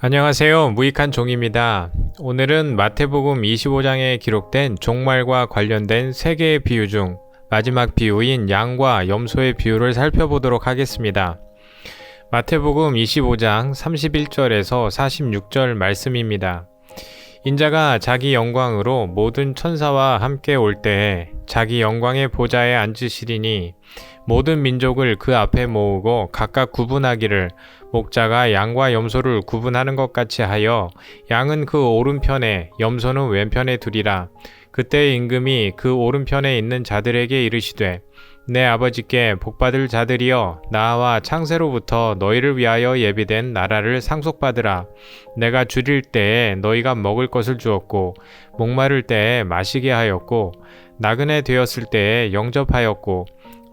안녕하세요. 무익한 종입니다. 오늘은 마태복음 25장에 기록된 종말과 관련된 세 개의 비유 중 마지막 비유인 양과 염소의 비유를 살펴보도록 하겠습니다. 마태복음 25장 31절에서 46절 말씀입니다. 인자가 자기 영광으로 모든 천사와 함께 올 때에 자기 영광의 보좌에 앉으시리니 모든 민족을 그 앞에 모으고 각각 구분하기를 목자가 양과 염소를 구분하는 것 같이 하여 양은 그 오른편에 염소는 왼편에 두리라. 그때 임금이 그 오른편에 있는 자들에게 이르시되 내 아버지께 복받을 자들이여 나와 창세로부터 너희를 위하여 예비된 나라를 상속받으라. 내가 줄일 때에 너희가 먹을 것을 주었고 목마를 때에 마시게 하였고 나그네 되었을 때에 영접하였고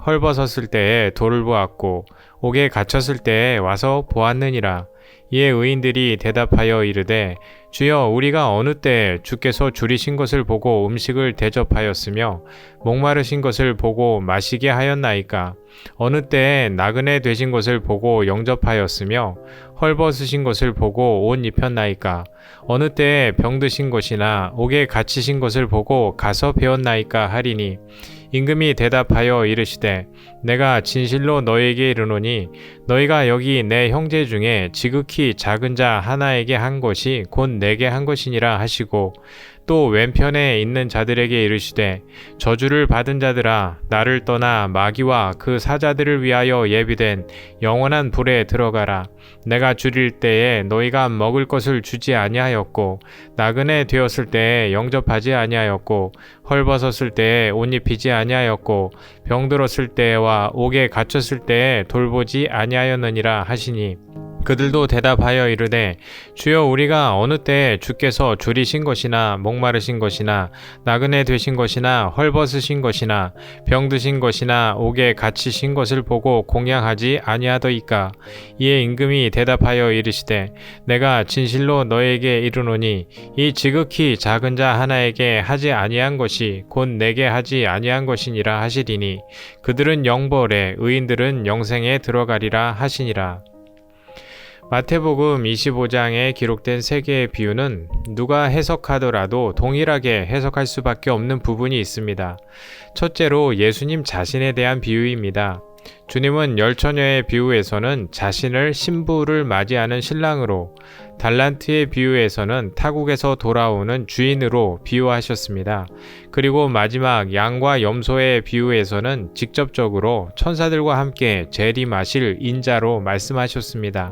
헐벗었을 때에 돌을 보았고 옥에 갇혔을 때에 와서 보았느니라. 이에 의인들이 대답하여 이르되 주여 우리가 어느 때에 주께서 줄이신 것을 보고 음식을 대접하였으며 목마르신 것을 보고 마시게 하였나이까. 어느 때에 나그네 되신 것을 보고 영접하였으며 헐벗으신 것을 보고 옷 입혔나이까. 어느 때에 병드신 것이나 옥에 갇히신 것을 보고 가서 배웠나이까 하리니 임금이 대답하여 이르시되 내가 진실로 너희에게 이르노니 너희가 여기 내 형제 중에 지극히 작은 자 하나에게 한 것이 곧 내게 한 것이니라 하시고 또 왼편에 있는 자들에게 이르시되 저주를 받은 자들아 나를 떠나 마귀와 그 사자들을 위하여 예비된 영원한 불에 들어가라. 내가 줄일 때에 너희가 먹을 것을 주지 아니하였고 나그네 되었을 때에 영접하지 아니하였고 헐벗었을 때에 옷 입히지 아니하였고 병들었을 때와 옥에 갇혔을 때에 돌보지 아니하였느니라 하시니 그들도 대답하여 이르되 주여 우리가 어느 때에 주께서 줄이신 것이나 목마르신 것이나 나그네 되신 것이나 헐벗으신 것이나 병드신 것이나 옥에 갇히신 것을 보고 공양하지 아니하더이까. 이에 임금이 대답하여 이르시되 내가 진실로 너에게 이르노니 이 지극히 작은 자 하나에게 하지 아니한 것이 곧 내게 하지 아니한 것이니라 하시리니 그들은 영벌에 의인들은 영생에 들어가리라 하시니라. 마태복음 25장에 기록된 세 개의 비유는 누가 해석하더라도 동일하게 해석할 수밖에 없는 부분이 있습니다. 첫째로 예수님 자신에 대한 비유입니다. 주님은 열처녀의 비유에서는 자신을 신부를 맞이하는 신랑으로, 달란트의 비유에서는 타국에서 돌아오는 주인으로 비유하셨습니다. 그리고 마지막 양과 염소의 비유에서는 직접적으로 천사들과 함께 재림하실 인자로 말씀하셨습니다.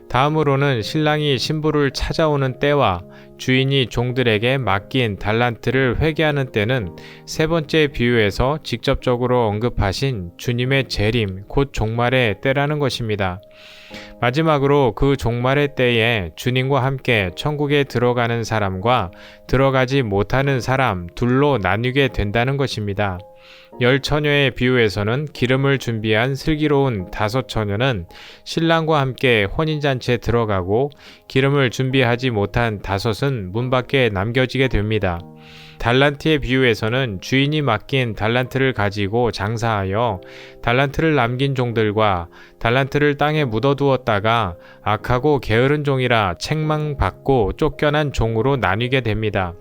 다음으로는 신랑이 신부를 찾아오는 때와 주인이 종들에게 맡긴 달란트를 회개하는 때는 세 번째 비유에서 직접적으로 언급하신 주님의 재림, 곧 종말의 때라는 것입니다. 마지막으로 그 종말의 때에 주님과 함께 천국에 들어가는 사람과 들어가지 못하는 사람 둘로 나뉘게 된다는 것입니다. 열 처녀의 비유에서는 기름을 준비한 슬기로운 5 처녀는 신랑과 함께 혼인잔치에 들어가고 기름을 준비하지 못한 5은 문 밖에 남겨지게 됩니다. 달란트의 비유에서는 주인이 맡긴 달란트를 가지고 장사하여 달란트를 남긴 종들과 달란트를 땅에 묻어두었다가 악하고 게으른 종이라 책망받고 쫓겨난 종으로 나뉘게 됩니다.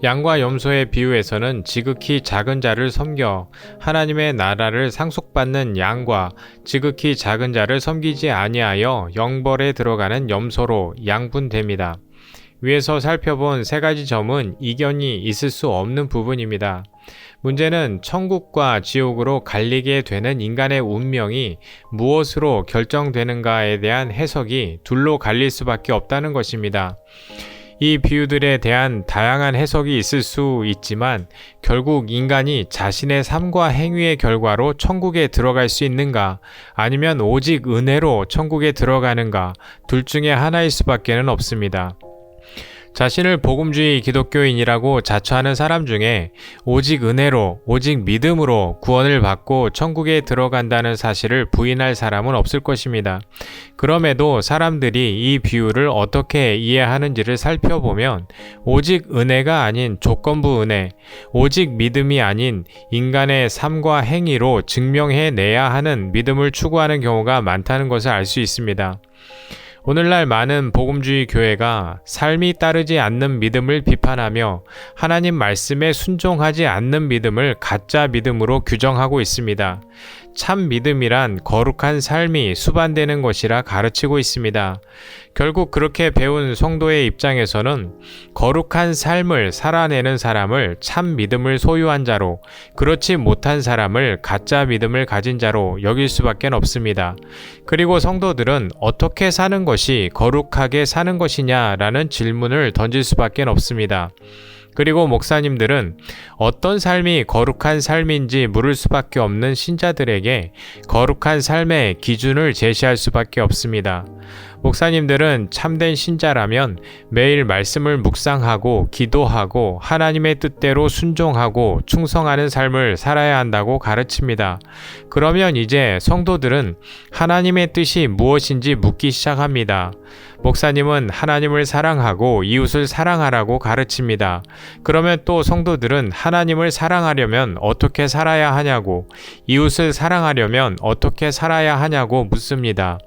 양과 염소의 비유에서는 지극히 작은 자를 섬겨 하나님의 나라를 상속받는 양과 지극히 작은 자를 섬기지 아니하여 영벌에 들어가는 염소로 양분됩니다. 위에서 살펴본 세 가지 점은 이견이 있을 수 없는 부분입니다. 문제는 천국과 지옥으로 갈리게 되는 인간의 운명이 무엇으로 결정되는가에 대한 해석이 둘로 갈릴 수밖에 없다는 것입니다. 이 비유들에 대한 다양한 해석이 있을 수 있지만 결국 인간이 자신의 삶과 행위의 결과로 천국에 들어갈 수 있는가 아니면 오직 은혜로 천국에 들어가는가 둘 중에 하나일 수밖에는 없습니다. 자신을 복음주의 기독교인이라고 자처하는 사람 중에 오직 은혜로, 오직 믿음으로 구원을 받고 천국에 들어간다는 사실을 부인할 사람은 없을 것입니다. 그럼에도 사람들이 이 비유를 어떻게 이해하는지를 살펴보면 오직 은혜가 아닌 조건부 은혜, 오직 믿음이 아닌 인간의 삶과 행위로 증명해내야 하는 믿음을 추구하는 경우가 많다는 것을 알 수 있습니다. 오늘날 많은 복음주의 교회가 삶이 따르지 않는 믿음을 비판하며 하나님 말씀에 순종하지 않는 믿음을 가짜 믿음으로 규정하고 있습니다. 참 믿음이란 거룩한 삶이 수반되는 것이라 가르치고 있습니다. 결국 그렇게 배운 성도의 입장에서는 거룩한 삶을 살아내는 사람을 참 믿음을 소유한 자로, 그렇지 못한 사람을 가짜 믿음을 가진 자로 여길 수밖에 없습니다. 그리고 성도들은 어떻게 사는 것이 거룩하게 사는 것이냐라는 질문을 던질 수밖에 없습니다. 그리고 목사님들은 어떤 삶이 거룩한 삶인지 물을 수밖에 없는 신자들에게 거룩한 삶의 기준을 제시할 수밖에 없습니다. 목사님들은 참된 신자라면 매일 말씀을 묵상하고 기도하고 하나님의 뜻대로 순종하고 충성하는 삶을 살아야 한다고 가르칩니다. 그러면 이제 성도들은 하나님의 뜻이 무엇인지 묻기 시작합니다. 목사님은 하나님을 사랑하고 이웃을 사랑하라고 가르칩니다. 그러면 또 성도들은 하나님을 사랑하려면 어떻게 살아야 하냐고, 이웃을 사랑하려면 어떻게 살아야 하냐고 묻습니다.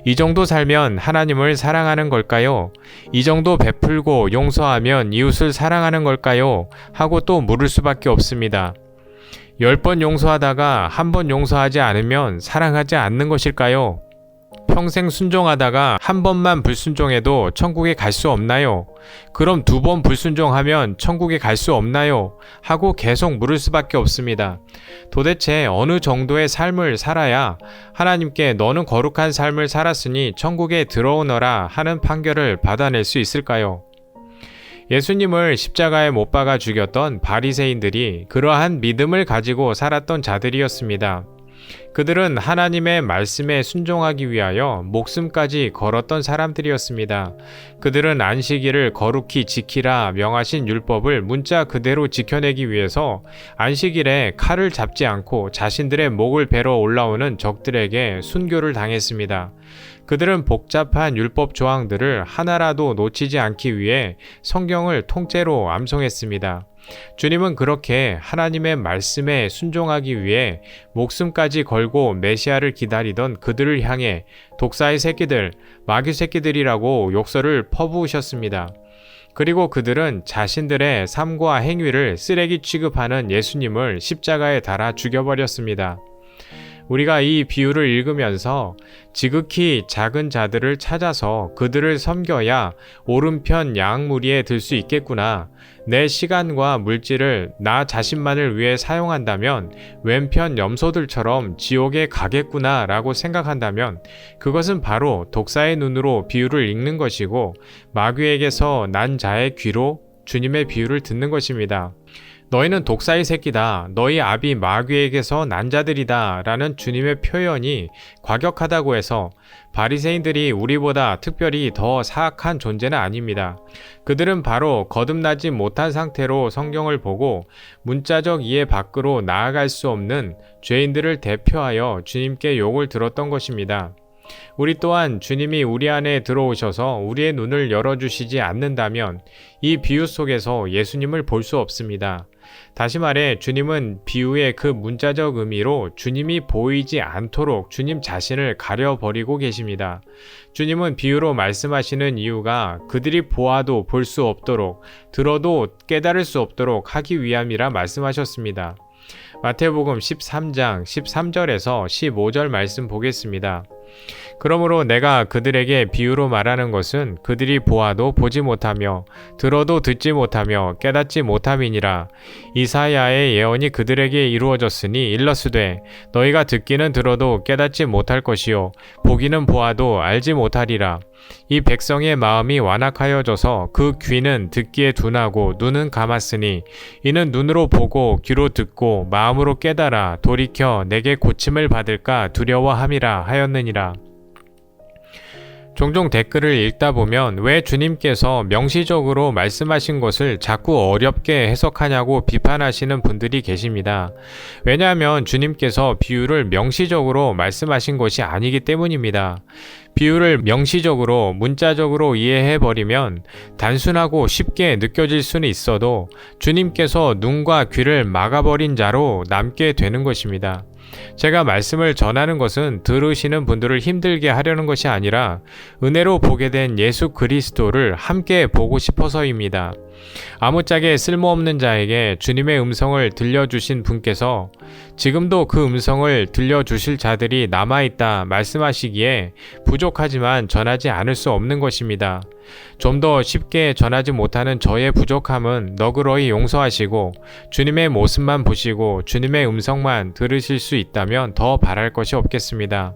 이 정도 살면 하나님을 사랑하는 걸까요? 이 정도 베풀고 용서하면 이웃을 사랑하는 걸까요? 하고 또 물을 수밖에 없습니다. 10번 용서하다가 한 번 용서하지 않으면 사랑하지 않는 것일까요? 평생 순종하다가 한 번만 불순종해도 천국에 갈 수 없나요? 그럼 2번 불순종하면 천국에 갈 수 없나요? 하고 계속 물을 수밖에 없습니다. 도대체 어느 정도의 삶을 살아야 하나님께 너는 거룩한 삶을 살았으니 천국에 들어오너라 하는 판결을 받아낼 수 있을까요? 예수님을 십자가에 못 박아 죽였던 바리새인들이 그러한 믿음을 가지고 살았던 자들이었습니다. 그들은 하나님의 말씀에 순종하기 위하여 목숨까지 걸었던 사람들이었습니다. 그들은 안식일을 거룩히 지키라 명하신 율법을 문자 그대로 지켜내기 위해서 안식일에 칼을 잡지 않고 자신들의 목을 베러 올라오는 적들에게 순교를 당했습니다. 그들은 복잡한 율법 조항들을 하나라도 놓치지 않기 위해 성경을 통째로 암송했습니다. 주님은 그렇게 하나님의 말씀에 순종하기 위해 목숨까지 걸고 메시아를 기다리던 그들을 향해 독사의 새끼들, 마귀 새끼들이라고 욕설을 퍼부으셨습니다. 그리고 그들은 자신들의 삶과 행위를 쓰레기 취급하는 예수님을 십자가에 달아 죽여버렸습니다. 우리가 이 비유를 읽으면서 지극히 작은 자들을 찾아서 그들을 섬겨야 오른편 양무리에 들 수 있겠구나. 내 시간과 물질을 나 자신만을 위해 사용한다면 왼편 염소들처럼 지옥에 가겠구나 라고 생각한다면 그것은 바로 독사의 눈으로 비유를 읽는 것이고 마귀에게서 난 자의 귀로 주님의 비유를 듣는 것입니다. 너희는 독사의 새끼다. 너희 아비 마귀에게서 난 자들이다. 라는 주님의 표현이 과격하다고 해서 바리새인들이 우리보다 특별히 더 사악한 존재는 아닙니다. 그들은 바로 거듭나지 못한 상태로 성경을 보고 문자적 이해 밖으로 나아갈 수 없는 죄인들을 대표하여 주님께 욕을 들었던 것입니다. 우리 또한 주님이 우리 안에 들어오셔서 우리의 눈을 열어주시지 않는다면 이 비유 속에서 예수님을 볼 수 없습니다. 다시 말해 주님은 비유의 그 문자적 의미로 주님이 보이지 않도록 주님 자신을 가려버리고 계십니다. 주님은 비유로 말씀하시는 이유가 그들이 보아도 볼 수 없도록 들어도 깨달을 수 없도록 하기 위함이라 말씀하셨습니다. 마태복음 13장 13절에서 15절 말씀 보겠습니다. 그러므로 내가 그들에게 비유로 말하는 것은 그들이 보아도 보지 못하며 들어도 듣지 못하며 깨닫지 못함이니라. 이사야의 예언이 그들에게 이루어졌으니 일러스되 너희가 듣기는 들어도 깨닫지 못할 것이요 보기는 보아도 알지 못하리라. 이 백성의 마음이 완악하여져서 그 귀는 듣기에 둔하고 눈은 감았으니 이는 눈으로 보고 귀로 듣고 마음으로 깨달아 돌이켜 내게 고침을 받을까 두려워함이라 하였느니라. 종종 댓글을 읽다 보면 왜 주님께서 명시적으로 말씀하신 것을 자꾸 어렵게 해석하냐고 비판하시는 분들이 계십니다. 왜냐하면 주님께서 비유를 명시적으로 말씀하신 것이 아니기 때문입니다. 비유를 명시적으로 문자적으로 이해해버리면 단순하고 쉽게 느껴질 수는 있어도 주님께서 눈과 귀를 막아버린 자로 남게 되는 것입니다. 제가 말씀을 전하는 것은 들으시는 분들을 힘들게 하려는 것이 아니라 은혜로 보게 된 예수 그리스도를 함께 보고 싶어서입니다. 아무짝에 쓸모없는 자에게 주님의 음성을 들려주신 분께서 지금도 그 음성을 들려주실 자들이 남아있다 말씀하시기에 부족하지만 전하지 않을 수 없는 것입니다. 좀 더 쉽게 전하지 못하는 저의 부족함은 너그러이 용서하시고 주님의 모습만 보시고 주님의 음성만 들으실 수 있다면 더 바랄 것이 없겠습니다.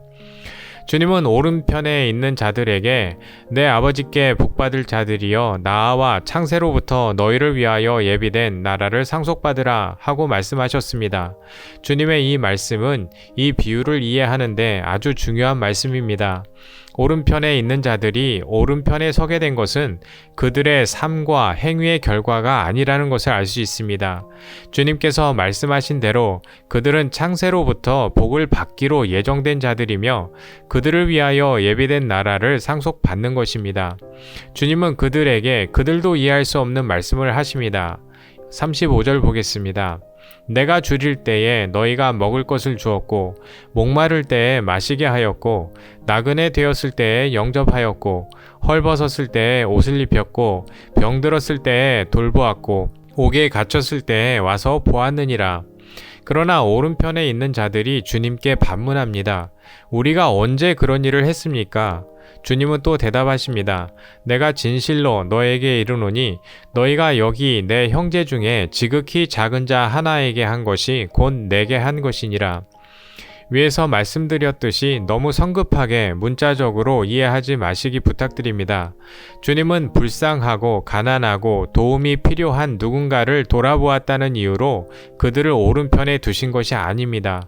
주님은 오른편에 있는 자들에게 내 아버지께 복받을 자들이여 나와 창세로부터 너희를 위하여 예비된 나라를 상속받으라 하고 말씀하셨습니다. 주님의 이 말씀은 이 비유를 이해하는데 아주 중요한 말씀입니다. 오른편에 있는 자들이 오른편에 서게 된 것은 그들의 삶과 행위의 결과가 아니라는 것을 알 수 있습니다. 주님께서 말씀하신 대로 그들은 창세로부터 복을 받기로 예정된 자들이며 그들을 위하여 예비된 나라를 상속받는 것입니다. 주님은 그들에게 그들도 이해할 수 없는 말씀을 하십니다. 35절 보겠습니다. 내가 줄일 때에 너희가 먹을 것을 주었고 목마를 때에 마시게 하였고 나그네 되었을 때에 영접하였고 헐벗었을 때에 옷을 입혔고 병들었을 때에 돌보았고 옥에 갇혔을 때에 와서 보았느니라. 그러나 오른편에 있는 자들이 주님께 반문합니다. 우리가 언제 그런 일을 했습니까? 주님은 또 대답하십니다. 내가 진실로 너에게 이르노니 너희가 여기 내 형제 중에 지극히 작은 자 하나에게 한 것이 곧 내게 한 것이니라. 위에서 말씀드렸듯이 너무 성급하게 문자적으로 이해하지 마시기 부탁드립니다. 주님은 불쌍하고 가난하고 도움이 필요한 누군가를 돌아보았다는 이유로 그들을 오른편에 두신 것이 아닙니다.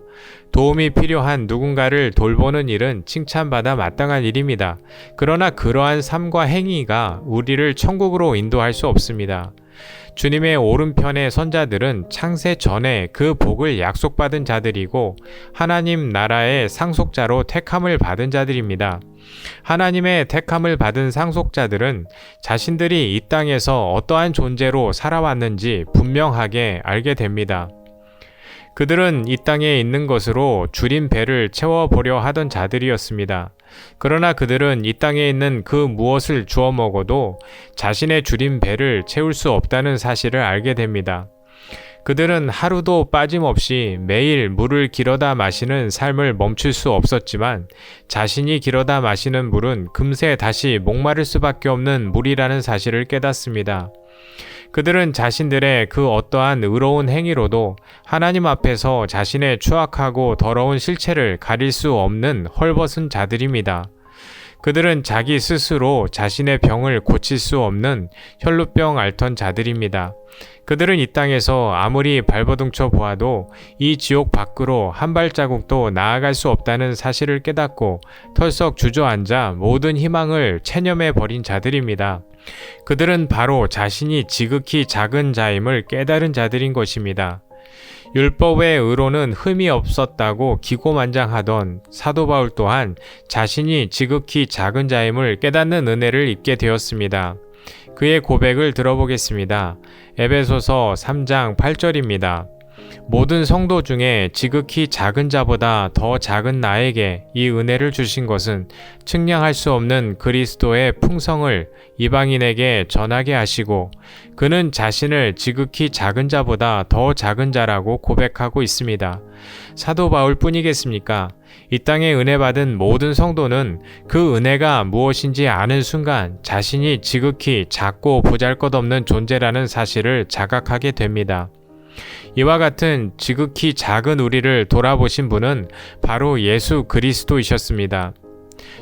도움이 필요한 누군가를 돌보는 일은 칭찬받아 마땅한 일입니다. 그러나 그러한 삶과 행위가 우리를 천국으로 인도할 수 없습니다. 주님의 오른편의 선자들은 창세 전에 그 복을 약속받은 자들이고 하나님 나라의 상속자로 택함을 받은 자들입니다. 하나님의 택함을 받은 상속자들은 자신들이 이 땅에서 어떠한 존재로 살아왔는지 분명하게 알게 됩니다. 그들은 이 땅에 있는 것으로 줄인 배를 채워보려 하던 자들이었습니다. 그러나 그들은 이 땅에 있는 그 무엇을 주워 먹어도 자신의 줄인 배를 채울 수 없다는 사실을 알게 됩니다. 그들은 하루도 빠짐없이 매일 물을 길어다 마시는 삶을 멈출 수 없었지만 자신이 길어다 마시는 물은 금세 다시 목마를 수밖에 없는 물이라는 사실을 깨닫습니다. 그들은 자신들의 그 어떠한 의로운 행위로도 하나님 앞에서 자신의 추악하고 더러운 실체를 가릴 수 없는 헐벗은 자들입니다. 그들은 자기 스스로 자신의 병을 고칠 수 없는 혈루병 앓던 자들입니다. 그들은 이 땅에서 아무리 발버둥쳐 보아도 이 지옥 밖으로 한 발자국도 나아갈 수 없다는 사실을 깨닫고 털썩 주저앉아 모든 희망을 체념해 버린 자들입니다. 그들은 바로 자신이 지극히 작은 자임을 깨달은 자들인 것입니다. 율법의 의로는 흠이 없었다고 기고만장하던 사도 바울 또한 자신이 지극히 작은 자임을 깨닫는 은혜를 입게 되었습니다. 그의 고백을 들어보겠습니다. 에베소서 3장 8절입니다. 모든 성도 중에 지극히 작은 자보다 더 작은 나에게 이 은혜를 주신 것은 측량할 수 없는 그리스도의 풍성을 이방인에게 전하게 하시고 그는 자신을 지극히 작은 자보다 더 작은 자라고 고백하고 있습니다. 사도 바울 뿐이겠습니까? 이 땅에 은혜 받은 모든 성도는 그 은혜가 무엇인지 아는 순간 자신이 지극히 작고 보잘것없는 존재라는 사실을 자각하게 됩니다. 이와 같은 지극히 작은 우리를 돌아보신 분은 바로 예수 그리스도이셨습니다.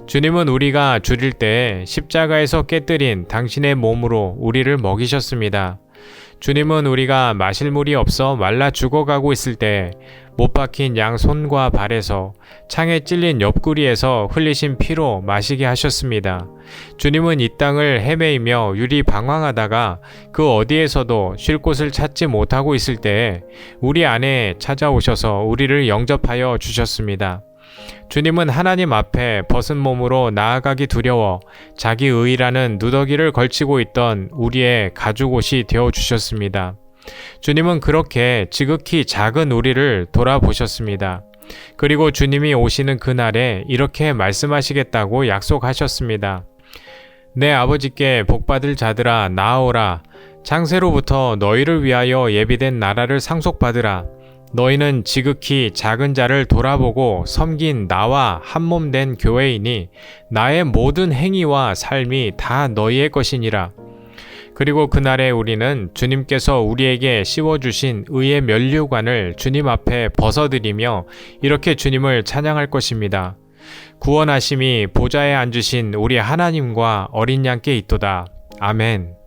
주님은 우리가 줄일 때 십자가에서 깨뜨린 당신의 몸으로 우리를 먹이셨습니다. 주님은 우리가 마실 물이 없어 말라 죽어가고 있을 때 못 박힌 양 손과 발에서 창에 찔린 옆구리에서 흘리신 피로 마시게 하셨습니다. 주님은 이 땅을 헤매이며 유리방황하다가 그 어디에서도 쉴 곳을 찾지 못하고 있을 때에 우리 안에 찾아오셔서 우리를 영접하여 주셨습니다. 주님은 하나님 앞에 벗은 몸으로 나아가기 두려워 자기 의라는 누더기를 걸치고 있던 우리의 가죽옷이 되어주셨습니다. 주님은 그렇게 지극히 작은 우리를 돌아보셨습니다. 그리고 주님이 오시는 그날에 이렇게 말씀하시겠다고 약속하셨습니다. 내 아버지께 복받을 자들아 나아오라. 창세로부터 너희를 위하여 예비된 나라를 상속받으라. 너희는 지극히 작은 자를 돌아보고 섬긴 나와 한몸 된 교회이니 나의 모든 행위와 삶이 다 너희의 것이니라. 그리고 그날에 우리는 주님께서 우리에게 씌워주신 의의 면류관을 주님 앞에 벗어드리며 이렇게 주님을 찬양할 것입니다. 구원하심이 보좌에 앉으신 우리 하나님과 어린 양께 있도다. 아멘.